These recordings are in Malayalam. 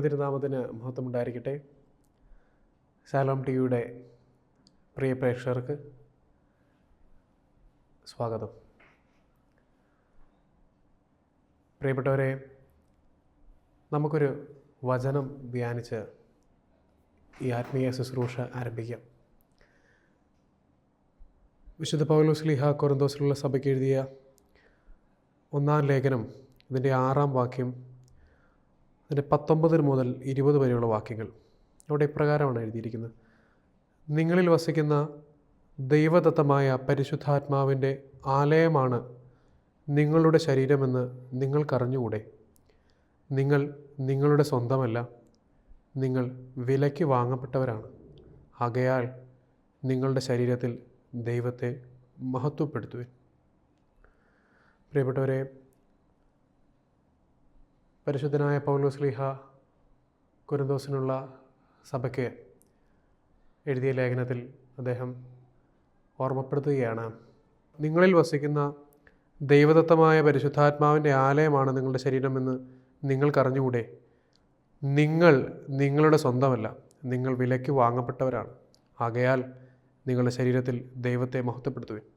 ദൈവതിരുനാമത്തിന് മഹത്വം ഉണ്ടായിരിക്കട്ടെ. ശാലോം ടിവിയുടെ പ്രിയ പ്രേക്ഷകർക്ക് സ്വാഗതം. പ്രിയപ്പെട്ടവരെ, നമുക്കൊരു വചനം ധ്യാനിച്ച് ഈ ആത്മീയ ശുശ്രൂഷ ആരംഭിക്കാം. വിശുദ്ധ പൗലോസ് ശ്ലീഹ കൊരിന്തോസിലുള്ള സഭയ്ക്ക് എഴുതിയ 1-ാം ലേഖനം, ഇതിൻ്റെ 6-ാം വാക്യം, അതിൻ്റെ 19 മുതൽ 20 വരെയുള്ള വാക്യങ്ങൾ. അവിടെ ഇപ്രകാരമാണ് എഴുതിയിരിക്കുന്നത്: നിങ്ങളിൽ വസിക്കുന്ന ദൈവദത്തമായ പരിശുദ്ധാത്മാവിൻ്റെ ആലയമാണ് നിങ്ങളുടെ ശരീരമെന്ന് നിങ്ങൾക്കറിഞ്ഞുകൂടെ? നിങ്ങൾ നിങ്ങളുടെ സ്വന്തമല്ല, നിങ്ങൾ വിലയ്ക്ക് വാങ്ങപ്പെട്ടവരാണ്. ആകയാൽ നിങ്ങളുടെ ശരീരത്തിൽ ദൈവത്തെ മഹത്വപ്പെടുത്തുവിൻ. പ്രിയപ്പെട്ടവരെ, പരിശുദ്ധനായ പൗലോസ് ശ്ലീഹ കൊരിന്തോസിനുള്ള സഭയ്ക്ക് എഴുതിയ ലേഖനത്തിൽ അദ്ദേഹം ഓർമ്മപ്പെടുത്തുകയാണ്, നിങ്ങളിൽ വസിക്കുന്ന ദൈവദത്തമായ പരിശുദ്ധാത്മാവിൻ്റെ ആലയമാണ് നിങ്ങളുടെ ശരീരമെന്ന് നിങ്ങൾക്കറിഞ്ഞുകൂടെ? നിങ്ങൾ നിങ്ങളുടെ സ്വന്തമല്ല, നിങ്ങൾ വിലയ്ക്ക് വാങ്ങപ്പെട്ടവരാണ്. ആകയാൽ നിങ്ങളുടെ ശരീരത്തിൽ ദൈവത്തെ മഹത്വപ്പെടുത്തുവിൻ.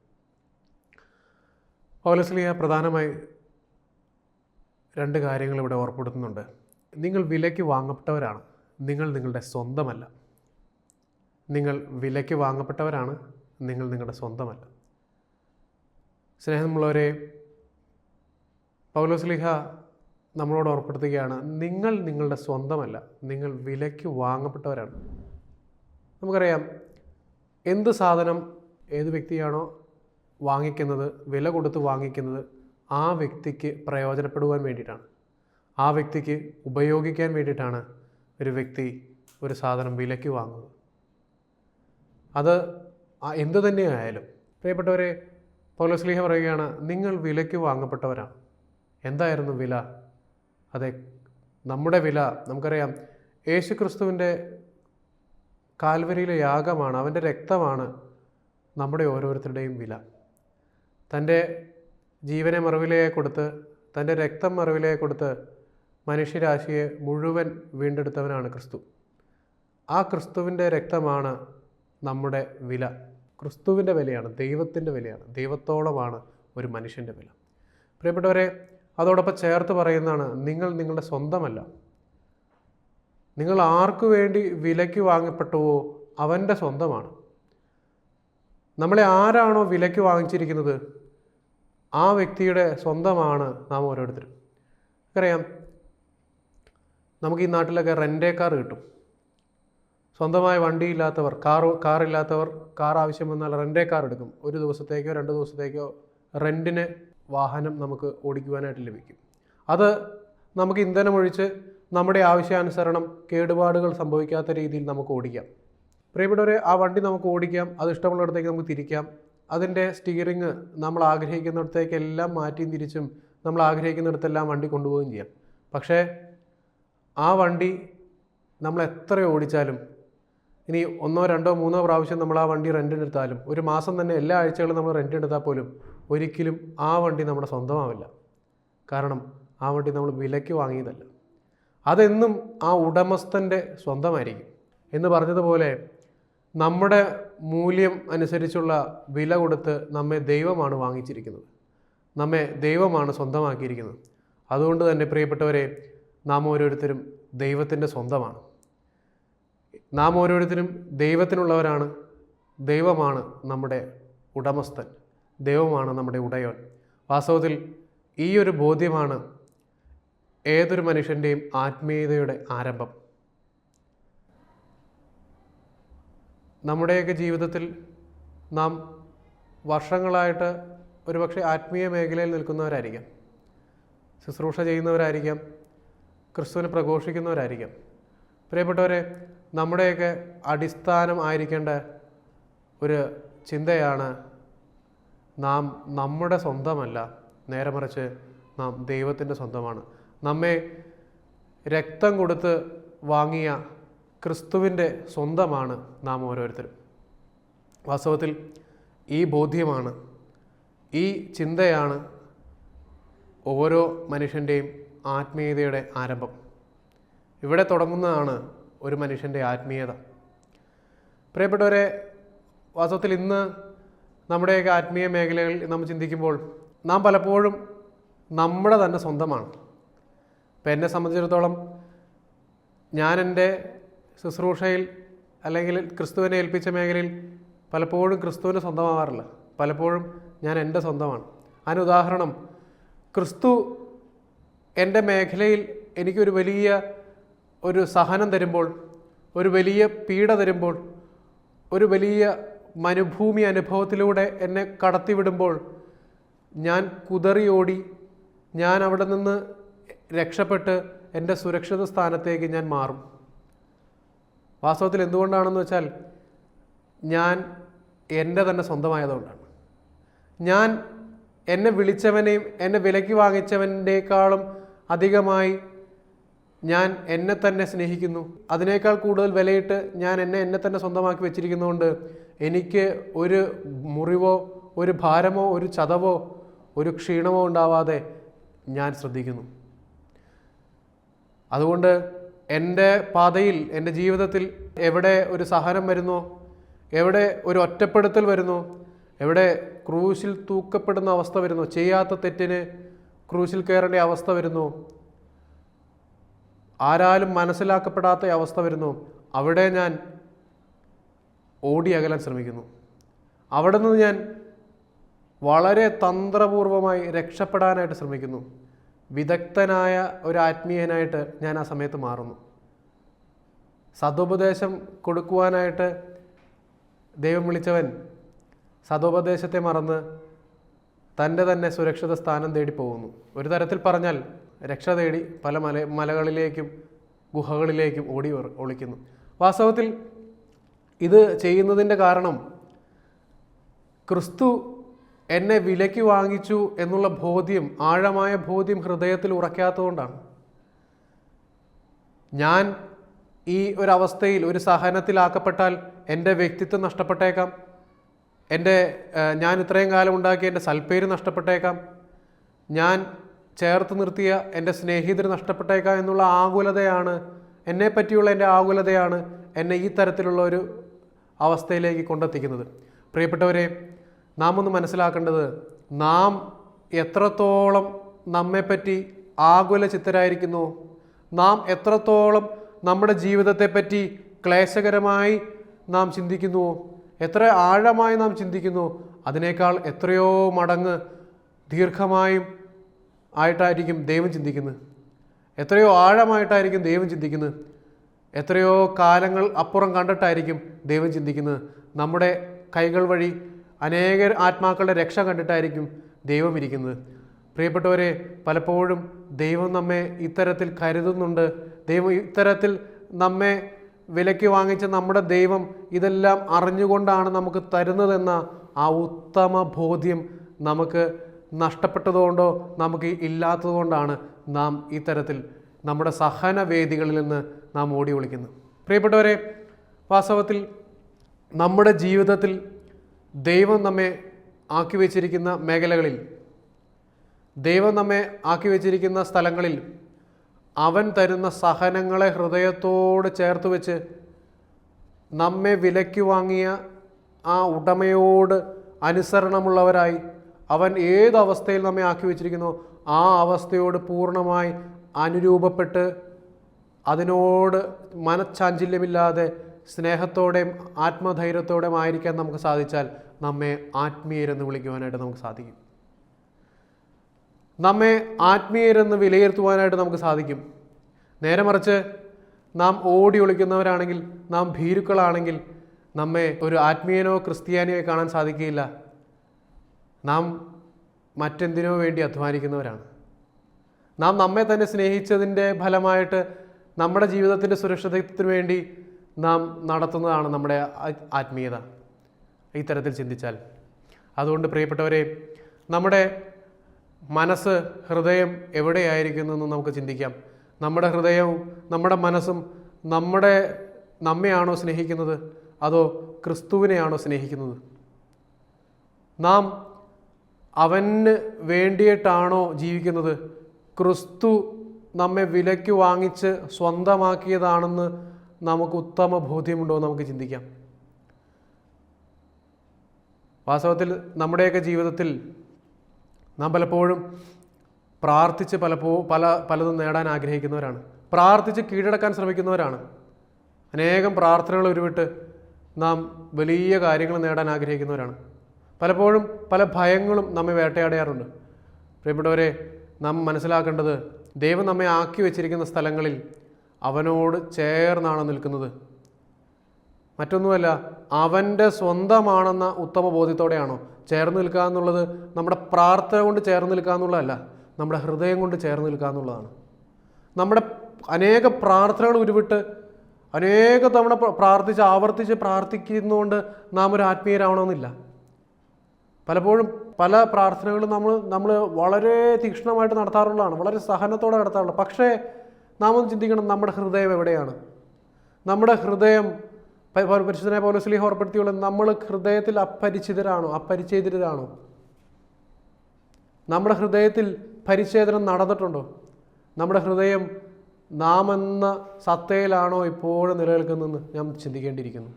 പൗലോസ് ശ്ലീഹ പ്രധാനമായി 2 കാര്യങ്ങൾ ഇവിടെ ഓർമ്മപ്പെടുത്തുന്നുണ്ട്. നിങ്ങൾ വിലയ്ക്ക് വാങ്ങപ്പെട്ടവരാണ്, നിങ്ങൾ നിങ്ങളുടെ സ്വന്തമല്ല. നിങ്ങൾ വിലയ്ക്ക് വാങ്ങപ്പെട്ടവരാണ്, നിങ്ങൾ നിങ്ങളുടെ സ്വന്തമല്ല. സ്നേഹമുള്ളവരെ, പൗലോസ് ശ്ലീഹ നമ്മളോട് ഓർമ്മപ്പെടുത്തുകയാണ്, നിങ്ങൾ നിങ്ങളുടെ സ്വന്തമല്ല, നിങ്ങൾ വിലയ്ക്ക് വാങ്ങപ്പെട്ടവരാണ്. നമുക്കറിയാം, എന്ത് സാധനം ഏത് വ്യക്തിയാണോ വാങ്ങിക്കുന്നത്, വില കൊടുത്ത് വാങ്ങിക്കുന്നത്, ആ വ്യക്തിക്ക് പ്രയോജനപ്പെടുവാൻ വേണ്ടിയിട്ടാണ്, ആ വ്യക്തിക്ക് ഉപയോഗിക്കാൻ വേണ്ടിയിട്ടാണ് ഒരു വ്യക്തി ഒരു സാധനം വിലയ്ക്ക് വാങ്ങുന്നത്. അത് എന്തു തന്നെയായാലും. പ്രിയപ്പെട്ടവരെ, പൗലോസ് ശ്ലീഹ പറയുകയാണ്, നിങ്ങൾ വിലയ്ക്ക് വാങ്ങപ്പെട്ടവരാണ്. എന്തായിരുന്നു വില? അതെ, നമ്മുടെ വില നമുക്കറിയാം. യേശു ക്രിസ്തുവിൻ്റെ കാൽവരിയിലെ യാഗമാണ്, അവൻ്റെ രക്തമാണ് നമ്മുടെ ഓരോരുത്തരുടെയും വില. തൻ്റെ ജീവനെ മറുവിലയായി കൊടുത്ത്, തൻ്റെ രക്തം മറുവിലയായി കൊടുത്ത് മനുഷ്യരാശിയെ മുഴുവൻ വീണ്ടെടുത്തവനാണ് ക്രിസ്തു. ആ ക്രിസ്തുവിൻ്റെ രക്തമാണ് നമ്മുടെ വില. ക്രിസ്തുവിൻ്റെ വിലയാണ്, ദൈവത്തിൻ്റെ വിലയാണ്. ദൈവത്തോളമാണ് ഒരു മനുഷ്യൻ്റെ വില. പ്രിയപ്പെട്ടവരെ, അതോടൊപ്പം ചേർത്ത് പറയുന്നതാണ്, നിങ്ങൾ നിങ്ങളുടെ സ്വന്തമല്ല. നിങ്ങൾ ആർക്കു വേണ്ടി വിലയ്ക്ക് വാങ്ങപ്പെട്ടുവോ അവൻ്റെ സ്വന്തമാണ്. നമ്മളെ ആരാണോ വിലയ്ക്ക് വാങ്ങിച്ചിരിക്കുന്നത്, ആ വ്യക്തിയുടെ സ്വന്തമാണ് നാം ഓരോരുത്തരും. അറിയാം, നമുക്ക് ഈ നാട്ടിലൊക്കെ റെൻ്റേ കാർ കിട്ടും. സ്വന്തമായ വണ്ടിയില്ലാത്തവർ, കാറില്ലാത്തവർ കാർ ആവശ്യം വന്നാൽ റെൻ്റേ കാർ എടുക്കും. 1 ദിവസത്തേക്കോ 2 ദിവസത്തേക്കോ റെൻറ്റിന് വാഹനം നമുക്ക് ഓടിക്കുവാനായിട്ട് ലഭിക്കും. അത് നമുക്ക് ഇന്ധനമൊഴിച്ച് നമ്മുടെ ആവശ്യാനുസരണം കേടുപാടുകൾ സംഭവിക്കാത്ത രീതിയിൽ നമുക്ക് ഓടിക്കാം. പ്രിയപ്പെട്ടവരെ, ആ വണ്ടി നമുക്ക് ഓടിക്കാം, അത് ഇഷ്ടമുള്ളിടത്തേക്ക് നമുക്ക് തിരിക്കാം. അതിൻ്റെ സ്റ്റിയറിങ് നമ്മൾ ആഗ്രഹിക്കുന്നിടത്തേക്കെല്ലാം മാറ്റിയും തിരിച്ചും നമ്മൾ ആഗ്രഹിക്കുന്നിടത്തെല്ലാം വണ്ടി കൊണ്ടുപോവുകയും ചെയ്യാം. പക്ഷേ ആ വണ്ടി നമ്മൾ എത്ര ഓടിച്ചാലും, ഇനി 1, 2, 3 പ്രാവശ്യം നമ്മൾ ആ വണ്ടി റെൻറ്റിനെടുത്താലും, ഒരു മാസം തന്നെ എല്ലാ ആഴ്ചകളും നമ്മൾ റെൻറ്റിനെടുത്താൽ പോലും ഒരിക്കലും ആ വണ്ടി നമ്മുടെ സ്വന്തമാവില്ല. കാരണം ആ വണ്ടി നമ്മൾ വിലയ്ക്ക് വാങ്ങിയതല്ല. അതെന്നും ആ ഉടമസ്ഥൻ്റെ സ്വന്തമായിരിക്കും. എന്ന് പറഞ്ഞതുപോലെ നമ്മുടെ മൂല്യം അനുസരിച്ചുള്ള വില കൊടുത്ത് നമ്മെ ദൈവമാണ് വാങ്ങിച്ചിരിക്കുന്നത്, നമ്മെ ദൈവമാണ് സ്വന്തമാക്കിയിരിക്കുന്നത്. അതുകൊണ്ട് തന്നെ പ്രിയപ്പെട്ടവരെ, നാം ഓരോരുത്തരും ദൈവത്തിൻ്റെ സ്വന്തമാണ്. നാം ഓരോരുത്തരും ദൈവത്തിനുള്ളവരാണ്. ദൈവമാണ് നമ്മുടെ ഉടമസ്ഥൻ, ദൈവമാണ് നമ്മുടെ ഉടയോൻ. വാസ്തവത്തിൽ ഈ ഒരു ബോധ്യമാണ് ഏതൊരു മനുഷ്യൻ്റെയും ആത്മീയതയുടെ ആരംഭം. നമ്മുടെയൊക്കെ ജീവിതത്തിൽ നാം വർഷങ്ങളായിട്ട് ഒരുപക്ഷെ ആത്മീയ മേഖലയിൽ നിൽക്കുന്നവരായിരിക്കാം, ശുശ്രൂഷ ചെയ്യുന്നവരായിരിക്കാം, ക്രിസ്തുവിനെ പ്രഘോഷിക്കുന്നവരായിരിക്കാം. പ്രിയപ്പെട്ടവരെ, നമ്മുടെയൊക്കെ അടിസ്ഥാനം ആയിരിക്കേണ്ട ഒരു ചിന്തയാണ്, നാം നമ്മുടെ സ്വന്തമല്ല, നേരെ മറിച്ച് നാം ദൈവത്തിൻ്റെ സ്വന്തമാണ്. നമ്മെ രക്തം കൊടുത്ത് വാങ്ങിയ ക്രിസ്തുവിൻ്റെ സ്വന്തമാണ് നാം ഓരോരുത്തരും. വാസ്തവത്തിൽ ഈ ബോധ്യമാണ്, ഈ ചിന്തയാണ് ഓരോ മനുഷ്യൻ്റെയും ആത്മീയതയുടെ ആരംഭം. ഇവിടെ തുടങ്ങുന്നതാണ് ഒരു മനുഷ്യൻ്റെ ആത്മീയത. പ്രിയപ്പെട്ടവരെ, വാസ്തവത്തിൽ ഇന്ന് നമ്മുടെയൊക്കെ ആത്മീയ മേഖലകളിൽ നമ്മൾ ചിന്തിക്കുമ്പോൾ നാം പലപ്പോഴും നമ്മുടെ തന്നെ സ്വന്തമാണ്. ഇപ്പം എന്നെ സംബന്ധിച്ചിടത്തോളം ഞാൻ എൻ്റെ ശുശ്രൂഷയിൽ അല്ലെങ്കിൽ ക്രിസ്തുവിനെ ഏൽപ്പിച്ച മേഖലയിൽ പലപ്പോഴും ക്രിസ്തുവിന് സ്വന്തമാവാറില്ല. പലപ്പോഴും ഞാൻ എൻ്റെ സ്വന്തമാണ്. അതിന് ഉദാഹരണം, ക്രിസ്തു എൻ്റെ മേഖലയിൽ എനിക്കൊരു വലിയ ഒരു സഹനം തരുമ്പോൾ, ഒരു വലിയ പീഡ തരുമ്പോൾ, ഒരു വലിയ മരുഭൂമി അനുഭവത്തിലൂടെ എന്നെ കടത്തിവിടുമ്പോൾ ഞാൻ കുതറിയോടി, ഞാൻ അവിടെ നിന്ന് രക്ഷപ്പെട്ട് എൻ്റെ സുരക്ഷിത സ്ഥാനത്തേക്ക് ഞാൻ മാറും. വാസ്തവത്തിൽ എന്തുകൊണ്ടാണെന്ന് വെച്ചാൽ ഞാൻ എൻ്റെ തന്നെ സ്വന്തമായതുകൊണ്ടാണ്. ഞാൻ എന്നെ വിളിച്ചവനെയും എന്നെ വിലയ്ക്ക് വാങ്ങിച്ചവൻ്റെക്കാളും അധികമായി ഞാൻ എന്നെ തന്നെ സ്നേഹിക്കുന്നു. അതിനേക്കാൾ കൂടുതൽ വിലയിട്ട് ഞാൻ എന്നെ തന്നെ സ്വന്തമാക്കി വെച്ചിരിക്കുന്നതുകൊണ്ട് എനിക്ക് ഒരു മുറിവോ ഒരു ഭാരമോ ഒരു ചതവോ ഒരു ക്ഷീണമോ ഉണ്ടാവാതെ ഞാൻ ശ്രദ്ധിക്കുന്നു. അതുകൊണ്ട് എൻ്റെ പാതയിൽ, എൻ്റെ ജീവിതത്തിൽ എവിടെ ഒരു സഹനം വരുന്നോ, എവിടെ ഒരു ഒറ്റപ്പെടുത്തൽ വരുന്നോ, എവിടെ ക്രൂശിൽ തൂക്കപ്പെടുന്ന അവസ്ഥ വരുന്നു, ചെയ്യാത്ത തെറ്റിന് ക്രൂശിൽ കയറേണ്ട അവസ്ഥ വരുന്നു, ആരാലും മനസ്സിലാക്കപ്പെടാത്ത അവസ്ഥ വരുന്നു, അവിടെ ഞാൻ ഓടി അകലാൻ ശ്രമിക്കുന്നു. അവിടെ നിന്ന് ഞാൻ വളരെ തന്ത്രപൂർവമായി രക്ഷപ്പെടാനായിട്ട് ശ്രമിക്കുന്നു. വിദഗ്ധനായ ഒരു ആത്മീയനായിട്ട് ഞാൻ ആ സമയത്ത് മാറുന്നു. സതുപദേശം കൊടുക്കുവാനായിട്ട് ദൈവം വിളിച്ചവൻ സതുപദേശത്തെ മറന്ന് തൻ്റെ തന്നെ സുരക്ഷിത സ്ഥാനം തേടി പോകുന്നു. ഒരു തരത്തിൽ പറഞ്ഞാൽ രക്ഷ തേടി പല മലകളിലേക്കും ഗുഹകളിലേക്കും ഒളിക്കുന്നു. വാസ്തവത്തിൽ ഇത് ചെയ്യുന്നതിൻ്റെ കാരണം ക്രിസ്തു എന്നെ വിലയ്ക്ക് വാങ്ങിച്ചു എന്നുള്ള ബോധ്യം, ആഴമായ ബോധ്യം ഹൃദയത്തിൽ ഉറക്കാത്തതുകൊണ്ടാണ്. ഞാൻ ഈ ഒരവസ്ഥയിൽ, ഒരു സഹനത്തിലാക്കപ്പെട്ടാൽ എൻ്റെ വ്യക്തിത്വം നഷ്ടപ്പെട്ടേക്കാം, ഞാൻ ഇത്രയും കാലം ഉണ്ടാക്കിയ എൻ്റെ സൽപ്പേര് നഷ്ടപ്പെട്ടേക്കാം, ഞാൻ ചേർത്ത് നിർത്തിയ എൻ്റെ സ്നേഹിതർ നഷ്ടപ്പെട്ടേക്കാം എന്നുള്ള ആകുലതയാണ്, എന്നെ പറ്റിയുള്ള എൻ്റെ ആകുലതയാണ് എന്നെ ഈ തരത്തിലുള്ള ഒരു അവസ്ഥയിലേക്ക് കൊണ്ടെത്തിക്കുന്നത്. പ്രിയപ്പെട്ടവരെ, നാം ഒന്ന് മനസ്സിലാക്കേണ്ടത്, നാം എത്രത്തോളം നമ്മെപ്പറ്റി ആകുല ചിത്തരായിരിക്കുന്നു, നാം എത്രത്തോളം നമ്മുടെ ജീവിതത്തെപ്പറ്റി ക്ലേശകരമായി നാം ചിന്തിക്കുന്നുവോ, എത്ര ആഴമായി നാം ചിന്തിക്കുന്നു, അതിനേക്കാൾ എത്രയോ മടങ്ങ് ദീർഘമായും ആയിട്ടായിരിക്കും ദൈവം ചിന്തിക്കുന്നത്. എത്രയോ ആഴമായിട്ടായിരിക്കും ദൈവം ചിന്തിക്കുന്നത്. എത്രയോ കാലങ്ങൾ അപ്പുറം കണ്ടിട്ടായിരിക്കും ദൈവം ചിന്തിക്കുന്നത്. നമ്മുടെ കൈകൾ വഴി അനേക ആത്മാക്കളുടെ രക്ഷ കണ്ടിട്ടായിരിക്കും ദൈവം ഇരിക്കുന്നത്. പ്രിയപ്പെട്ടവരെ, പലപ്പോഴും ദൈവം നമ്മെ ഇത്തരത്തിൽ കരുതുന്നുണ്ട്. ദൈവം ഇത്തരത്തിൽ നമ്മെ വിലയ്ക്ക് വാങ്ങിച്ച നമ്മുടെ ദൈവം ഇതെല്ലാം അറിഞ്ഞുകൊണ്ടാണ് നമുക്ക് തരുന്നതെന്ന ആ ഉത്തമ ബോധ്യം നമുക്ക് നഷ്ടപ്പെട്ടതുകൊണ്ടോ നമുക്ക് ഇല്ലാത്തതുകൊണ്ടാണ് നാം ഇത്തരത്തിൽ നമ്മുടെ സഹനവേദികളിൽ നിന്ന് നാം ഓടി ഒളിക്കുന്നത്. പ്രിയപ്പെട്ടവരെ, വാസ്തവത്തിൽ നമ്മുടെ ജീവിതത്തിൽ ദൈവം നമ്മെ ആക്കി വച്ചിരിക്കുന്ന മേഖലകളിൽ, ദൈവം നമ്മെ ആക്കി വച്ചിരിക്കുന്ന സ്ഥലങ്ങളിൽ അവൻ തരുന്ന സഹനങ്ങളെ ഹൃദയത്തോട് ചേർത്ത് വെച്ച് നമ്മെ വിലയ്ക്ക് വാങ്ങിയ ആ ഉടമയോട് അനുസരണമുള്ളവരായി, അവൻ ഏതവസ്ഥയിൽ നമ്മെ ആക്കി വച്ചിരിക്കുന്നോ ആ അവസ്ഥയോട് പൂർണ്ണമായി അനുരൂപപ്പെട്ട് അതിനോട് മനഃചാഞ്ചല്യമില്ലാതെ സ്നേഹത്തോടെയും ആത്മധൈര്യത്തോടെയും ആയിരിക്കാൻ നമുക്ക് സാധിച്ചാൽ നമ്മെ ആത്മീയരെന്ന് വിളിക്കുവാനായിട്ട് നമുക്ക് സാധിക്കും. നമ്മെ ആത്മീയരെന്ന് വിലയിരുത്തുവാനായിട്ട് നമുക്ക് സാധിക്കും. നേരെ മറിച്ച് നാം ഓടി ഒളിക്കുന്നവരാണെങ്കിൽ, നാം ഭീരുക്കളാണെങ്കിൽ നമ്മെ ഒരു ആത്മീയനോ ക്രിസ്ത്യാനിയോ കാണാൻ സാധിക്കുകയില്ല. നാം മറ്റെന്തിനോ വേണ്ടി അധ്വാനിക്കുന്നവരാണ്. നാം നമ്മെ തന്നെ സ്നേഹിച്ചതിൻ്റെ ഫലമായിട്ട് നമ്മുടെ ജീവിതത്തിൻ്റെ സുരക്ഷിതത്വത്തിന് വേണ്ടി നാം നടത്തുന്നതാണ് നമ്മുടെ ആത്മീയത, ഇത്തരത്തിൽ ചിന്തിച്ചാൽ. അതുകൊണ്ട് പ്രിയപ്പെട്ടവരെ, നമ്മുടെ മനസ്സ്, ഹൃദയം എവിടെയായിരിക്കുന്നു എന്ന് നമുക്ക് ചിന്തിക്കാം. നമ്മുടെ ഹൃദയവും നമ്മുടെ മനസ്സും നമ്മെയാണോ സ്നേഹിക്കുന്നത്, അതോ ക്രിസ്തുവിനെയാണോ സ്നേഹിക്കുന്നത്? നാം അവന് വേണ്ടിയിട്ടാണോ ജീവിക്കുന്നത്? ക്രിസ്തു നമ്മെ വിലയ്ക്ക് വാങ്ങിച്ച് സ്വന്തമാക്കിയതാണെന്ന് നമുക്ക് ഉത്തമ ബോധ്യമുണ്ടോ എന്ന് നമുക്ക് ചിന്തിക്കാം. വാസ്തവത്തിൽ നമ്മുടെയൊക്കെ ജീവിതത്തിൽ നാം പലപ്പോഴും പ്രാർത്ഥിച്ച് പലതും നേടാൻ ആഗ്രഹിക്കുന്നവരാണ്, പ്രാർത്ഥിച്ച് കീഴടക്കാൻ ശ്രമിക്കുന്നവരാണ്. അനേകം പ്രാർത്ഥനകൾ ഉരുവിട്ട് നാം വലിയ കാര്യങ്ങൾ നേടാൻ ആഗ്രഹിക്കുന്നവരാണ്. പലപ്പോഴും പല ഭയങ്ങളും നമ്മെ വേട്ടയാടാറുണ്ട്. പ്രിയപ്പെട്ടവരെ, നാം മനസ്സിലാക്കേണ്ടത് ദൈവം നമ്മെ ആക്കി വെച്ചിരിക്കുന്ന സ്ഥലങ്ങളിൽ അവനോട് ചേർന്നാണ് നിൽക്കുന്നത്. മറ്റൊന്നുമല്ല, അവൻ്റെ സ്വന്തമാണെന്ന ഉത്തമ ബോധ്യത്തോടെയാണോ ചേർന്ന് നിൽക്കുക എന്നുള്ളത്. നമ്മുടെ പ്രാർത്ഥന കൊണ്ട് ചേർന്ന് നിൽക്കുക എന്നുള്ളതല്ല, നമ്മുടെ ഹൃദയം കൊണ്ട് ചേർന്ന് നിൽക്കുക എന്നുള്ളതാണ്. നമ്മുടെ അനേക പ്രാർത്ഥനകൾ ഉരുവിട്ട് അനേക തവണ ആവർത്തിച്ച് പ്രാർത്ഥിക്കുന്നതുകൊണ്ട് നാം ഒരു ആത്മീയരാവണമെന്നില്ല. പലപ്പോഴും പല പ്രാർത്ഥനകളും നമ്മൾ വളരെ തീക്ഷ്ണമായിട്ട് നടത്താറുള്ളതാണ്, വളരെ സഹനത്തോടെ നടത്താറുള്ളത്. പക്ഷേ നാം ഒന്ന് ചിന്തിക്കണം, നമ്മുടെ ഹൃദയം എവിടെയാണ്? നമ്മുടെ ഹൃദയം പരിശുദ്ധനായ പൗലോസ് ഓർപ്പെടുത്തിയുള്ള നമ്മൾ ഹൃദയത്തിൽ അപരിച്ഛേദിതരാണോ? നമ്മുടെ ഹൃദയത്തിൽ പരിച്ഛേദനം നടന്നിട്ടുണ്ടോ? നമ്മുടെ ഹൃദയം നാം എന്ന സത്തയിലാണോ ഇപ്പോഴും നിലനിൽക്കുന്നതെന്ന് നാം ചിന്തിക്കേണ്ടിയിരിക്കുന്നു.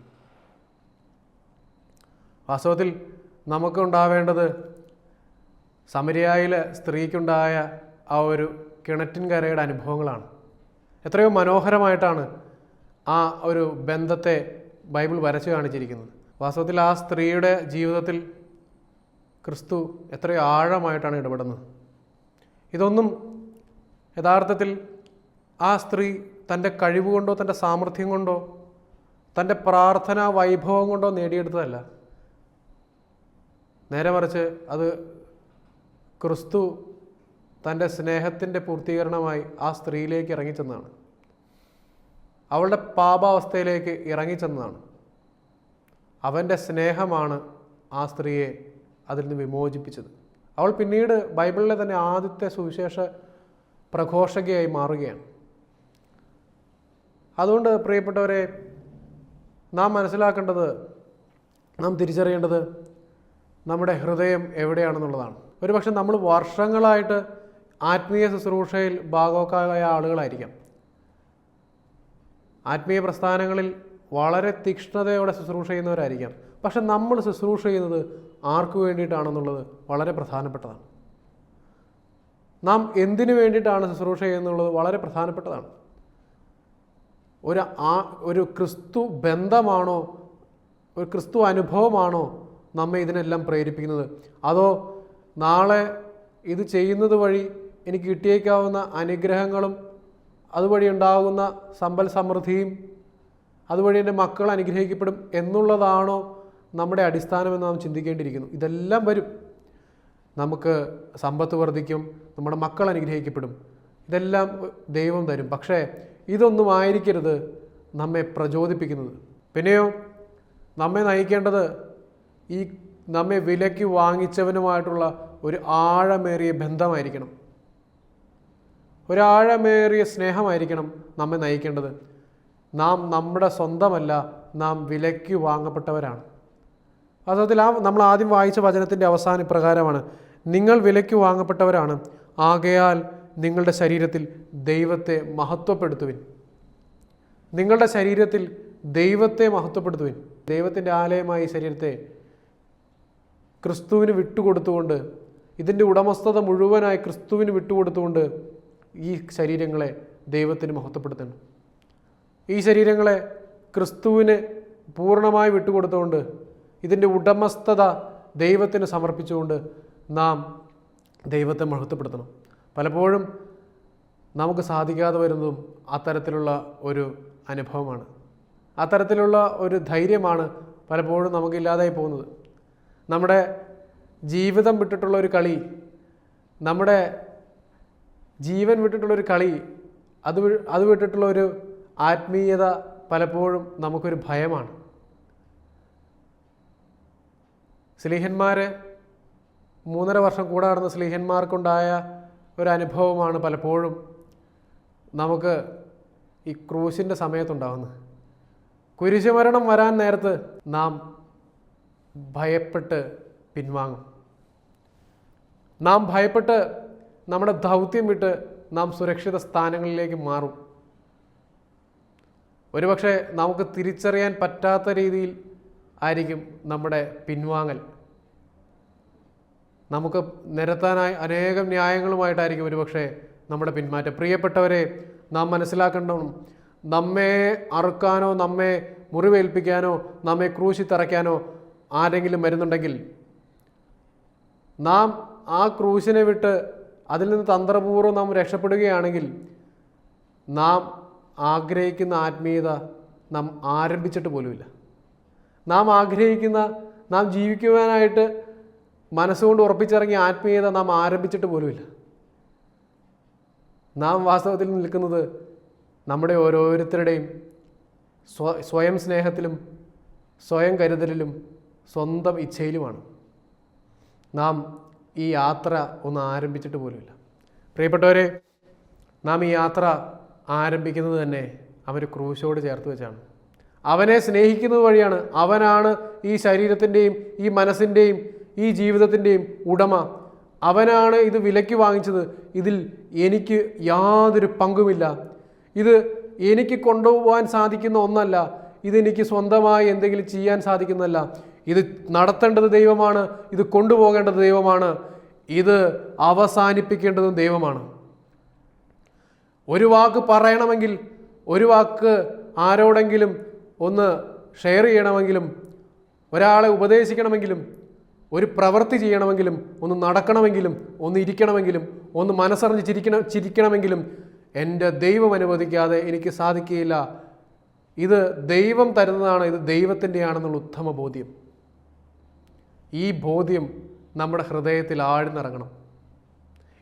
വാസ്തവത്തിൽ നമുക്കുണ്ടാവേണ്ടത് സമരിയായിലെ സ്ത്രീക്കുണ്ടായ ആ ഒരു കിണറ്റിൻകരയുടെ അനുഭവങ്ങളാണ്. എത്രയോ മനോഹരമായിട്ടാണ് ആ ഒരു ബന്ധത്തെ ബൈബിൾ വരച്ചു കാണിച്ചിരിക്കുന്നത്. വാസ്തവത്തിൽ ആ സ്ത്രീയുടെ ജീവിതത്തിൽ ക്രിസ്തു എത്രയോ ആഴമായിട്ടാണ് ഇടപെടുന്നത്. ഇതൊന്നും യഥാർത്ഥത്തിൽ ആ സ്ത്രീ തൻ്റെ കഴിവുകൊണ്ടോ തൻ്റെ സാമർഥ്യം കൊണ്ടോ തൻ്റെ പ്രാർത്ഥനാ വൈഭവം കൊണ്ടോ നേടിയെടുത്തതല്ല. നേരെ മറിച്ച് അത് ക്രിസ്തു തൻ്റെ സ്നേഹത്തിൻ്റെ പൂർത്തീകരണമായി ആ സ്ത്രീയിലേക്ക് ഇറങ്ങിച്ചെന്നതാണ്, അവളുടെ പാപാവസ്ഥയിലേക്ക് ഇറങ്ങിച്ചെന്നതാണ്. അവൻ്റെ സ്നേഹമാണ് ആ സ്ത്രീയെ അതിൽ നിന്ന് വിമോചിപ്പിച്ചത്. അവൾ പിന്നീട് ബൈബിളിലെ തന്നെ ആദ്യത്തെ സുവിശേഷ പ്രഘോഷകയായി മാറുകയാണ്. അതുകൊണ്ട് പ്രിയപ്പെട്ടവരെ, നാം മനസ്സിലാക്കേണ്ടത്, നാം തിരിച്ചറിയേണ്ടത് നമ്മുടെ ഹൃദയം എവിടെയാണെന്നുള്ളതാണ്. ഒരുപക്ഷെ നമ്മൾ വർഷങ്ങളായിട്ട് ആത്മീയ ശുശ്രൂഷയിൽ ഭാഗവക്കാരായ ആളുകളായിരിക്കാം. ആത്മീയ പ്രസ്ഥാനങ്ങളിൽ വളരെ തീക്ഷ്ണതയോടെ ശുശ്രൂഷ ചെയ്യുന്നവരായിരിക്കാം. പക്ഷെ നമ്മൾ ശുശ്രൂഷ ചെയ്യുന്നത് ആർക്കു വേണ്ടിയിട്ടാണെന്നുള്ളത് വളരെ പ്രധാനപ്പെട്ടതാണ്. നാം എന്തിനു വേണ്ടിയിട്ടാണ് ശുശ്രൂഷ ചെയ്യുന്നുള്ളത് വളരെ പ്രധാനപ്പെട്ടതാണ്. ഒരു ക്രിസ്തു ബന്ധമാണോ, ഒരു ക്രിസ്തു അനുഭവമാണോ നമ്മെ ഇതിനെല്ലാം പ്രേരിപ്പിക്കുന്നത്? അതോ നാളെ ഇത് ചെയ്യുന്നത് വഴി എനിക്ക് കിട്ടിയേക്കാവുന്ന അനുഗ്രഹങ്ങളും അതുവഴി ഉണ്ടാകുന്ന സമ്പൽ സമൃദ്ധിയും അതുവഴി എൻ്റെ മക്കൾ അനുഗ്രഹിക്കപ്പെടും എന്നുള്ളതാണോ നമ്മുടെ അടിസ്ഥാനമെന്ന് നാം ചിന്തിക്കേണ്ടിയിരിക്കുന്നു. ഇതെല്ലാം വരും. നമുക്ക് സമ്പത്ത് വർദ്ധിക്കും, നമ്മുടെ മക്കൾ അനുഗ്രഹിക്കപ്പെടും, ഇതെല്ലാം ദൈവം തരും. പക്ഷേ ഇതൊന്നും ആയിരിക്കരുത് നമ്മെ പ്രചോദിപ്പിക്കുന്നത്. പിന്നെയോ നമ്മെ നയിക്കേണ്ടത് ഈ നമ്മെ വിലയ്ക്ക് വാങ്ങിച്ചവനുമായിട്ടുള്ള ഒരു ആഴമേറിയ ബന്ധമായിരിക്കണം, ഒരാഴമേറിയ സ്നേഹമായിരിക്കണം നമ്മെ നയിക്കേണ്ടത്. നാം നമ്മുടെ സ്വന്തമല്ല, നാം വിലയ്ക്ക് വാങ്ങപ്പെട്ടവരാണ്. വാസ്തവത്തിൽ നമ്മൾ ആദ്യം വായിച്ച വചനത്തിൻ്റെ അവസാനം ഇപ്രകാരമാണ്: നിങ്ങൾ വിലയ്ക്ക് വാങ്ങപ്പെട്ടവരാണ്, ആകയാൽ നിങ്ങളുടെ ശരീരത്തിൽ ദൈവത്തെ മഹത്വപ്പെടുത്തുവിൻ. നിങ്ങളുടെ ശരീരത്തിൽ ദൈവത്തെ മഹത്വപ്പെടുത്തുവിൻ. ദൈവത്തിൻ്റെ ആലയമായി ശരീരത്തെ ക്രിസ്തുവിന് വിട്ടുകൊടുത്തുകൊണ്ട്, ഇതിൻ്റെ ഉടമസ്ഥത മുഴുവനായി ക്രിസ്തുവിന് വിട്ടുകൊടുത്തുകൊണ്ട് ഈ ശരീരങ്ങളെ ദൈവത്തിന് മഹത്വപ്പെടുത്തണം. ഈ ശരീരങ്ങളെ ക്രിസ്തുവിന് പൂർണ്ണമായി വിട്ടുകൊടുത്തുകൊണ്ട് ഇതിൻ്റെ ഉടമസ്ഥത ദൈവത്തിന് സമർപ്പിച്ചുകൊണ്ട് നാം ദൈവത്തെ മഹത്വപ്പെടുത്തണം. പലപ്പോഴും നമുക്ക് സാധിക്കാതെ വരുന്നതും അത്തരത്തിലുള്ള ഒരു അനുഭവമാണ്, അത്തരത്തിലുള്ള ഒരു ധൈര്യമാണ് പലപ്പോഴും നമുക്കില്ലാതായി പോകുന്നത്. നമ്മുടെ ജീവിതം വിട്ടിട്ടുള്ളൊരു കളി, നമ്മുടെ ജീവൻ വിട്ടിട്ടുള്ളൊരു കളി, അത് വിട്ടിട്ടുള്ളൊരു ആത്മീയത പലപ്പോഴും നമുക്കൊരു ഭയമാണ്. സ്ലീഹന്മാർ 3.5 വർഷം കൂടെ നടന്ന സ്ലീഹന്മാർക്കുണ്ടായ ഒരു അനുഭവമാണ് പലപ്പോഴും നമുക്ക് ഈ ക്രൂശിൻ്റെ സമയത്തുണ്ടാകുന്നത്. കുരിശുമരണം വരാൻ നേരത്ത് നാം ഭയപ്പെട്ട് പിൻവാങ്ങും. നാം ഭയപ്പെട്ട് നമ്മുടെ ദൗത്യം വിട്ട് നാം സുരക്ഷിത സ്ഥാനങ്ങളിലേക്ക് മാറും. ഒരുപക്ഷെ നമുക്ക് തിരിച്ചറിയാൻ പറ്റാത്ത രീതിയിൽ ആയിരിക്കും നമ്മുടെ പിൻവാങ്ങൽ. നമുക്ക് നിരത്താനായി അനേകം ന്യായങ്ങളുമായിട്ടായിരിക്കും ഒരുപക്ഷെ നമ്മുടെ പിന്മാറ്റം. പ്രിയപ്പെട്ടവരെ, നാം മനസ്സിലാക്കണം, നമ്മെ അറുക്കാനോ നമ്മെ മുറിവേൽപ്പിക്കാനോ നമ്മെ ക്രൂശി തറയ്ക്കാനോ ആരെങ്കിലും വരുന്നുണ്ടെങ്കിൽ നാം ആ ക്രൂശിനെ വിട്ട് അതിൽ നിന്ന് തന്ത്രപൂർവ്വം നാം രക്ഷപ്പെടുകയാണെങ്കിൽ നാം ആഗ്രഹിക്കുന്ന ആത്മീയത നാം ആരംഭിച്ചിട്ട് പോലുമില്ല. നാം ജീവിക്കുവാനായിട്ട് മനസ്സുകൊണ്ട് ഉറപ്പിച്ചിറങ്ങിയ ആത്മീയത നാം ആരംഭിച്ചിട്ട് പോലുമില്ല. നാം വാസ്തവത്തിൽ നിൽക്കുന്നത് നമ്മുടെ ഓരോരുത്തരുടെയും സ്വയം സ്നേഹത്തിലും സ്വയം കരുതലിലും സ്വന്തം ഇച്ഛയിലുമാണ്. നാം ഈ യാത്ര ഒന്ന് ആരംഭിച്ചിട്ട് പോലുമില്ല. പ്രിയപ്പെട്ടവരെ, നാം ഈ യാത്ര ആരംഭിക്കുന്നത് തന്നെ അവന് ക്രൂശോട് ചേർത്ത് വെച്ചാണ്. അവനെ സ്നേഹിക്കുന്നത് വഴിയാണ്. അവനാണ് ഈ ശരീരത്തിൻ്റെയും ഈ മനസ്സിൻ്റെയും ഈ ജീവിതത്തിൻ്റെയും ഉടമ. അവനാണ് ഇത് വിലയ്ക്ക് വാങ്ങിച്ചത്. ഇതിൽ എനിക്ക് യാതൊരു പങ്കുമില്ല. ഇത് എനിക്ക് കൊണ്ടുപോകാൻ സാധിക്കുന്ന ഒന്നല്ല. ഇതെനിക്ക് സ്വന്തമായി എന്തെങ്കിലും ചെയ്യാൻ സാധിക്കുന്നതല്ല. ഇത് നടത്തേണ്ടത് ദൈവമാണ്. ഇത് കൊണ്ടുപോകേണ്ടത് ദൈവമാണ്. ഇത് അവസാനിപ്പിക്കേണ്ടതും ദൈവമാണ്. ഒരു വാക്ക് പറയണമെങ്കിൽ, ഒരു വാക്ക് ആരോടെങ്കിലും ഒന്ന് ഷെയർ ചെയ്യണമെങ്കിലും, ഒരാളെ ഉപദേശിക്കണമെങ്കിലും, ഒരു പ്രവൃത്തി ചെയ്യണമെങ്കിലും, ഒന്ന് നടക്കണമെങ്കിലും, ഒന്ന് ഇരിക്കണമെങ്കിലും, ഒന്ന് മനസ്സറിഞ്ഞ് ചിരിക്കണമെങ്കിലും എൻ്റെ ദൈവം അനുവദിക്കാതെ എനിക്ക് സാധിക്കുകയില്ല. ഇത് ദൈവം തരുന്നതാണ്, ഇത് ദൈവത്തിൻ്റെയാണെന്നുള്ള ഉത്തമ ബോധ്യം. ഈ ബോധ്യം നമ്മുടെ ഹൃദയത്തിൽ ആഴ്ന്നിറങ്ങണം.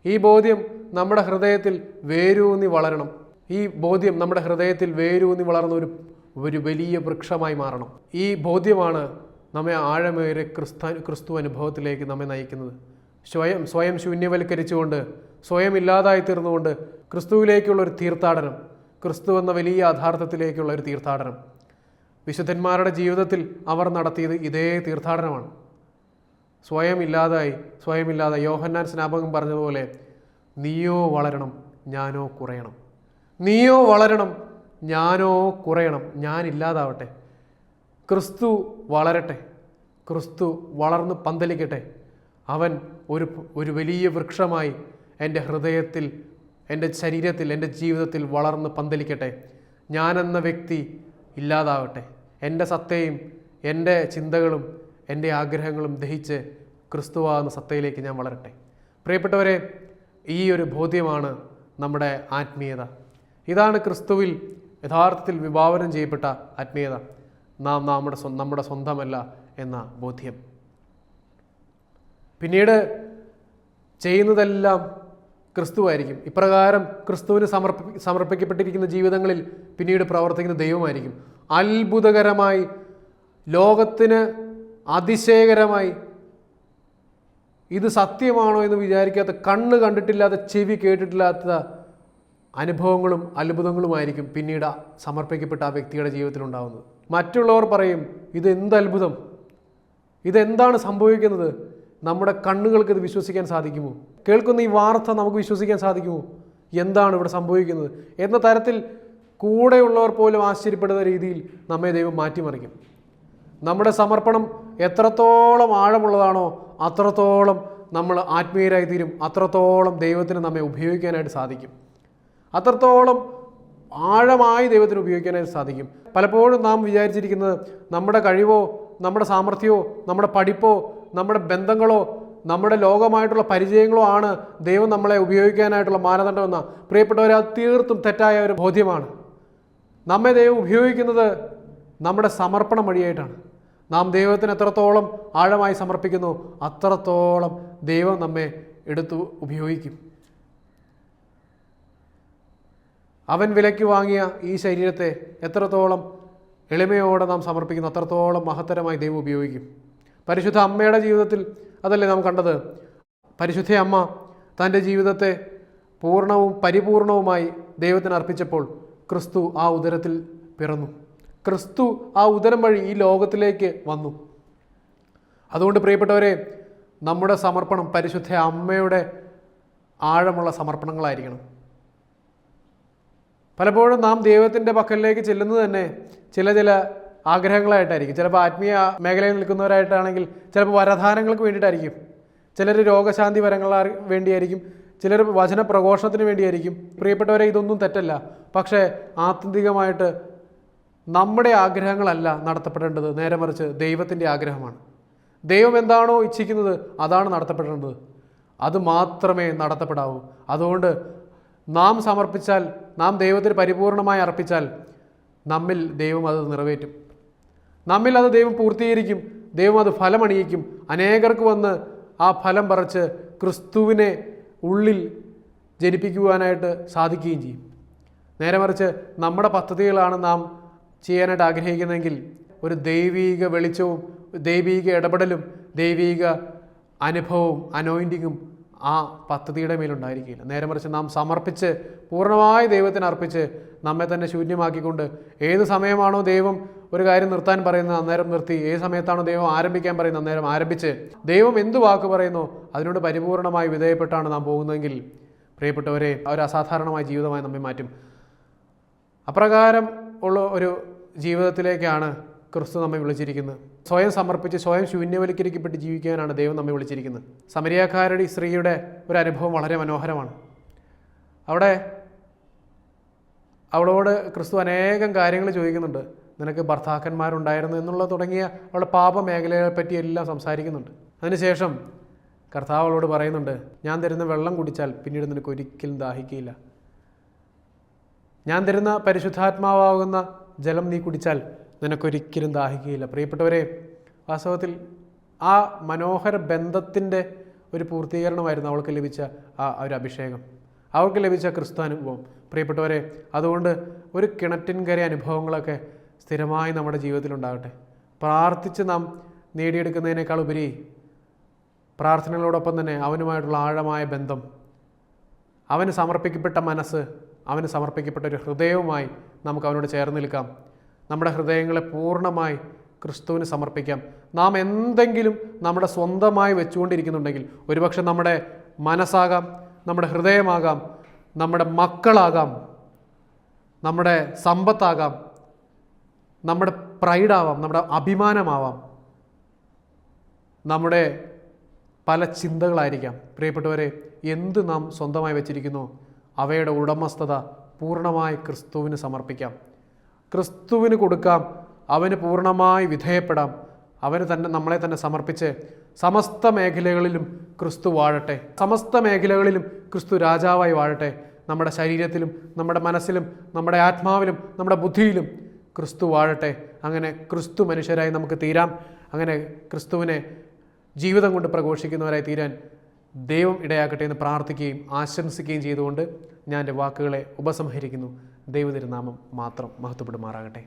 ഈ ബോധ്യം നമ്മുടെ ഹൃദയത്തിൽ വേരൂന്നി വളരണം. ഈ ബോധ്യം നമ്മുടെ ഹൃദയത്തിൽ വേരൂന്നി വളർന്ന ഒരു വലിയ വൃക്ഷമായി മാറണം. ഈ ബോധ്യമാണ് നമ്മെ ആഴമേറെ ക്രിസ്തു അനുഭവത്തിലേക്ക് നമ്മെ നയിക്കുന്നത്. സ്വയം ശൂന്യവൽക്കരിച്ചുകൊണ്ട്, സ്വയം ഇല്ലാതായി തീർന്നുകൊണ്ട് ക്രിസ്തുവിലേക്കുള്ളൊരു തീർത്ഥാടനം, ക്രിസ്തു എന്ന വലിയ യഥാർത്ഥത്തിലേക്കുള്ള ഒരു തീർത്ഥാടനം. വിശുദ്ധന്മാരുടെ ജീവിതത്തിൽ അവർ നടത്തിയത് ഇതേ തീർത്ഥാടനമാണ്. സ്വയം ഇല്ലാതായി യോഹന്നാൻ സ്നാപകൻ പറഞ്ഞതുപോലെ, നീയോ വളരണം ഞാനോ കുറയണം. നീയോ വളരണം ഞാനോ കുറയണം. ഞാനില്ലാതാവട്ടെ, ക്രിസ്തു വളരട്ടെ, ക്രിസ്തു വളർന്ന് പന്തലിക്കട്ടെ. അവൻ ഒരു വലിയ വൃക്ഷമായി എൻ്റെ ഹൃദയത്തിൽ, എൻ്റെ ശരീരത്തിൽ, എൻ്റെ ജീവിതത്തിൽ വളർന്ന് പന്തലിക്കട്ടെ. ഞാനെന്ന വ്യക്തി ഇല്ലാതാവട്ടെ. എൻ്റെ സത്തയും എൻ്റെ ചിന്തകളും എൻ്റെ ആഗ്രഹങ്ങളും ദഹിച്ച് ക്രിസ്തുവാകുന്ന സത്തയിലേക്ക് ഞാൻ വളരട്ടെ. പ്രിയപ്പെട്ടവരെ, ഈ ഒരു ബോധ്യമാണ് നമ്മുടെ ആത്മീയത. ഇതാണ് ക്രിസ്തുവിൽ യഥാർത്ഥത്തിൽ വിഭാവനം ചെയ്യപ്പെട്ട ആത്മീയത. നാം നമ്മുടെ സ്വന്തമല്ല എന്ന ബോധ്യം. പിന്നീട് ചെയ്യുന്നതെല്ലാം ക്രിസ്തുവായിരിക്കും. ഇപ്രകാരം ക്രിസ്തുവിന് സമർപ്പിക്കപ്പെട്ടിരിക്കുന്ന ജീവിതങ്ങളിൽ പിന്നീട് പ്രവർത്തിക്കുന്ന ദൈവമായിരിക്കും. അത്ഭുതകരമായി, ലോകത്തിന് അതിശയകരമായി, ഇത് സത്യമാണോ എന്ന് വിചാരിക്കാത്ത, കണ്ണ് കണ്ടിട്ടില്ലാത്ത, ചെവി കേട്ടിട്ടില്ലാത്ത അനുഭവങ്ങളും അത്ഭുതങ്ങളുമായിരിക്കും പിന്നീട് സമർപ്പിക്കപ്പെട്ട ആ വ്യക്തിയുടെ ജീവിതത്തിൽ ഉണ്ടാകുന്നത്. മറ്റുള്ളവർ പറയും, ഇതെന്ത് അത്ഭുതം, ഇതെന്താണ് സംഭവിക്കുന്നത്, നമ്മുടെ കണ്ണുകൾക്ക് ഇത് വിശ്വസിക്കാൻ സാധിക്കുമോ, കേൾക്കുന്ന ഈ വാർത്ത നമുക്ക് വിശ്വസിക്കാൻ സാധിക്കുമോ, എന്താണ് ഇവിടെ സംഭവിക്കുന്നത് എന്ന തരത്തിൽ കൂടെയുള്ളവർ പോലും ആശ്ചര്യപ്പെടുന്ന രീതിയിൽ നമ്മെ ദൈവം മാറ്റിമറിക്കും. നമ്മുടെ സമർപ്പണം എത്രത്തോളം ആഴമുള്ളതാണോ അത്രത്തോളം നമ്മൾ ആത്മീയരായി തീരും. അത്രത്തോളം ദൈവത്തിന് നമ്മെ ഉപയോഗിക്കാനായിട്ട് സാധിക്കും. അത്രത്തോളം ആഴമായി ദൈവത്തിന് ഉപയോഗിക്കാനായിട്ട് സാധിക്കും. പലപ്പോഴും നാം വിചാരിച്ചിരിക്കുന്നത് നമ്മുടെ കഴിവോ നമ്മുടെ സാമർഥ്യമോ നമ്മുടെ പഠിപ്പോ നമ്മുടെ ബന്ധങ്ങളോ നമ്മുടെ ലോകമായിട്ടുള്ള പരിചയങ്ങളോ ആണ് ദൈവം നമ്മളെ ഉപയോഗിക്കാനായിട്ടുള്ള മാനദണ്ഡമെന്ന. പ്രിയപ്പെട്ടവരെ, അത് തീർത്തും തെറ്റായ ഒരു ബോധ്യമാണ്. നമ്മെ ദൈവം ഉപയോഗിക്കുന്നത് നമ്മുടെ സമർപ്പണം വഴിയായിട്ടാണ്. നാം ദൈവത്തിന് എത്രത്തോളം ആഴമായി സമർപ്പിക്കുന്നു അത്രത്തോളം ദൈവം നമ്മെ എടുത്തു ഉപയോഗിക്കും. അവൻ വിലയ്ക്ക് വാങ്ങിയ ഈ ശരീരത്തെ എത്രത്തോളം എളിമയോടെ നാം സമർപ്പിക്കുന്നു അത്രത്തോളം മഹത്തരമായി ദൈവം ഉപയോഗിക്കും. പരിശുദ്ധ അമ്മയുടെ ജീവിതത്തിൽ അതല്ലേ നാം കണ്ടത്. പരിശുദ്ധ അമ്മ തൻ്റെ ജീവിതത്തെ പൂർണ്ണവും പരിപൂർണവുമായി ദൈവത്തിന് അർപ്പിച്ചപ്പോൾ ക്രിസ്തു ആ ഉദരത്തിൽ പിറന്നു. ക്രിസ്തു ആ ഉദരം വഴി ഈ ലോകത്തിലേക്ക് വന്നു. അതുകൊണ്ട് പ്രിയപ്പെട്ടവരെ, നമ്മുടെ സമർപ്പണം പരിശുദ്ധ അമ്മയുടെ ആഴമുള്ള സമർപ്പണങ്ങളായിരിക്കണം. പലപ്പോഴും നാം ദൈവത്തിൻ്റെ പക്കലിലേക്ക് ചെല്ലുന്നത് തന്നെ ചില ആഗ്രഹങ്ങളായിട്ടായിരിക്കും. ചിലപ്പോൾ ആത്മീയ മേഖലയിൽ നിൽക്കുന്നവരായിട്ടാണെങ്കിൽ ചിലപ്പോൾ വരദാനങ്ങൾക്ക് വേണ്ടിയിട്ടായിരിക്കും, ചിലർ രോഗശാന്തി വരങ്ങൾ വേണ്ടിയായിരിക്കും, ചിലർ വചന പ്രഘോഷണത്തിന് വേണ്ടിയായിരിക്കും. പ്രിയപ്പെട്ടവരെ, ഇതൊന്നും തെറ്റല്ല. പക്ഷേ ആത്യന്തികമായിട്ട് നമ്മുടെ ആഗ്രഹങ്ങളല്ല നടത്തപ്പെടേണ്ടത്, നേരെ മറിച്ച് ദൈവത്തിൻ്റെ ആഗ്രഹമാണ്. ദൈവം എന്താണോ ഇച്ഛിക്കുന്നത് അതാണ് നടത്തപ്പെടേണ്ടത്, അത് മാത്രമേ നടത്തപ്പെടാവൂ. അതുകൊണ്ട് നാം സമർപ്പിച്ചാൽ, നാം ദൈവത്തിന് പരിപൂർണമായി അർപ്പിച്ചാൽ നമ്മിൽ ദൈവം അത് നിറവേറ്റും, നമ്മിൽ അത് ദൈവം പൂർത്തീകരിക്കും, ദൈവം അത് ഫലമണിയിക്കും. അനേകർക്ക് വന്ന് ആ ഫലം പറിച്ച് ക്രിസ്തുവിനെ ഉള്ളിൽ ജനിപ്പിക്കുവാനായിട്ട് സാധിക്കുകയും ചെയ്യും. നേരെ മറിച്ച് നമ്മുടെ പദ്ധതികളാണ് നാം ചെയ്യാനായിട്ട് ആഗ്രഹിക്കുന്നതെങ്കിൽ ഒരു ദൈവീക വെളിച്ചവും ദൈവീക ഇടപെടലും ദൈവീക അനുഭവവും അനോയിൻറ്റിങ്ങും ആ പദ്ധതിയുടെ മേലുണ്ടായിരിക്കില്ല. നേരെ മറിച്ച് നാം സമർപ്പിച്ച് പൂർണ്ണമായി ദൈവത്തിന് അർപ്പിച്ച് നമ്മെ തന്നെ ശൂന്യമാക്കിക്കൊണ്ട് ഏത് സമയമാണോ ദൈവം ഒരു കാര്യം നിർത്താൻ പറയുന്നത് അന്നേരം നിർത്തി, ഏത് സമയത്താണോ ദൈവം ആരംഭിക്കാൻ പറയുന്നത് അന്നേരം ആരംഭിച്ച്, ദൈവം എന്ത് വാക്ക് പറയുന്നോ അതിനോട് പരിപൂർണമായി വിധേയപ്പെട്ടാണ് നാം പോകുന്നതെങ്കിൽ പ്രിയപ്പെട്ടവരെ, ഒരു അസാധാരണമായ ജീവിതമായി നമ്മെ മാറ്റും. അപ്രകാരം ഉള്ള ഒരു ജീവിതത്തിലേക്കാണ് ക്രിസ്തു നമ്മെ വിളിച്ചിരിക്കുന്നത്. സ്വയം സമർപ്പിച്ച് സ്വയം ശൂന്യവൽക്കരിക്കപ്പെട്ട് ജീവിക്കാനാണ് ദൈവം നമ്മെ വിളിച്ചിരിക്കുന്നത്. സമരിയാക്കാരുടെ സ്ത്രീയുടെ ഒരു അനുഭവം വളരെ മനോഹരമാണ്. അവളോട് ക്രിസ്തു അനേകം കാര്യങ്ങൾ ചോദിക്കുന്നുണ്ട്. നിനക്ക് ഭർത്താക്കന്മാരുണ്ടായിരുന്നു എന്നുള്ള തുടങ്ങിയ അവളുടെ പാപമേഖലകളെ പറ്റി എല്ലാം സംസാരിക്കുന്നുണ്ട്. അതിനുശേഷം കർത്താവ് അവളോട് പറയുന്നുണ്ട്, ഞാൻ തരുന്ന വെള്ളം കുടിച്ചാൽ പിന്നീട് നിനക്ക് ഒരിക്കലും ദാഹിക്കുകയില്ല. ഞാൻ തരുന്ന പരിശുദ്ധാത്മാവാകുന്ന ജലം നീ കുടിച്ചാൽ നിനക്കൊരിക്കലും ദാഹിക്കുകയില്ല. പ്രിയപ്പെട്ടവരെ, വാസ്തവത്തിൽ ആ മനോഹര ബന്ധത്തിൻ്റെ ഒരു പൂർത്തീകരണമായിരുന്നു അവൾക്ക് ലഭിച്ച ആ ഒരു അഭിഷേകം, അവൾക്ക് ലഭിച്ച ക്രിസ്തു അനുഭവം. പ്രിയപ്പെട്ടവരെ, അതുകൊണ്ട് ഒരു കിണറ്റിൻകര അനുഭവങ്ങളൊക്കെ സ്ഥിരമായി നമ്മുടെ ജീവിതത്തിലുണ്ടാകട്ടെ. പ്രാർത്ഥിച്ച് നാം നേടിയെടുക്കുന്നതിനേക്കാൾ ഉപരി പ്രാർത്ഥനകളോടൊപ്പം തന്നെ അവനുമായിട്ടുള്ള ആഴമായ ബന്ധം, അവന് സമർപ്പിക്കപ്പെട്ട മനസ്സ്, അവന് സമർപ്പിക്കപ്പെട്ട ഒരു ഹൃദയവുമായി നമുക്ക് അവനോട് ചേർന്ന് നിൽക്കാം. നമ്മുടെ ഹൃദയങ്ങളെ പൂർണ്ണമായി ക്രിസ്തുവിന് സമർപ്പിക്കാം. നാം എന്തെങ്കിലും നമ്മുടെ സ്വന്തമായി വെച്ചുകൊണ്ടിരിക്കുന്നുണ്ടെങ്കിൽ, ഒരുപക്ഷെ നമ്മുടെ മനസ്സാകാം, നമ്മുടെ ഹൃദയമാകാം, നമ്മുടെ മക്കളാകാം, നമ്മുടെ സമ്പത്താകാം, നമ്മുടെ പ്രൈഡാവാം, നമ്മുടെ അഭിമാനമാവാം, നമ്മുടെ പല ചിന്തകളായിരിക്കാം. പ്രിയപ്പെട്ടവരെ, എന്ത് നാം സ്വന്തമായി വെച്ചിരിക്കുന്നോ അവയുടെ ഉടമസ്ഥത പൂർണ്ണമായി ക്രിസ്തുവിന് സമർപ്പിക്കാം, ക്രിസ്തുവിന് കൊടുക്കാം, അവന് പൂർണ്ണമായി വിധേയപ്പെടാം. അവന് തന്നെ നമ്മളെ തന്നെ സമർപ്പിച്ച് സമസ്ത മേഖലകളിലും ക്രിസ്തു വാഴട്ടെ, സമസ്ത മേഖലകളിലും ക്രിസ്തു രാജാവായി വാഴട്ടെ. നമ്മുടെ ശരീരത്തിലും നമ്മുടെ മനസ്സിലും നമ്മുടെ ആത്മാവിലും നമ്മുടെ ബുദ്ധിയിലും ക്രിസ്തു വാഴട്ടെ. അങ്ങനെ ക്രിസ്തു മനുഷ്യരായി നമുക്ക് തീരാം. അങ്ങനെ ക്രിസ്തുവിനെ ജീവിതം കൊണ്ട് പ്രഘോഷിക്കുന്നവരായി തീരാൻ ദൈവം ഇടയാക്കട്ടെ എന്ന് പ്രാർത്ഥിക്കുകയും ആശംസിക്കുകയും ചെയ്തുകൊണ്ട് ഞാൻ എൻ്റെ വാക്കുകളെ ഉപസംഹരിക്കുന്നു. ദൈവതിരുനാമം മാത്രം മഹത്വപ്പെടുമാറാകട്ടെ.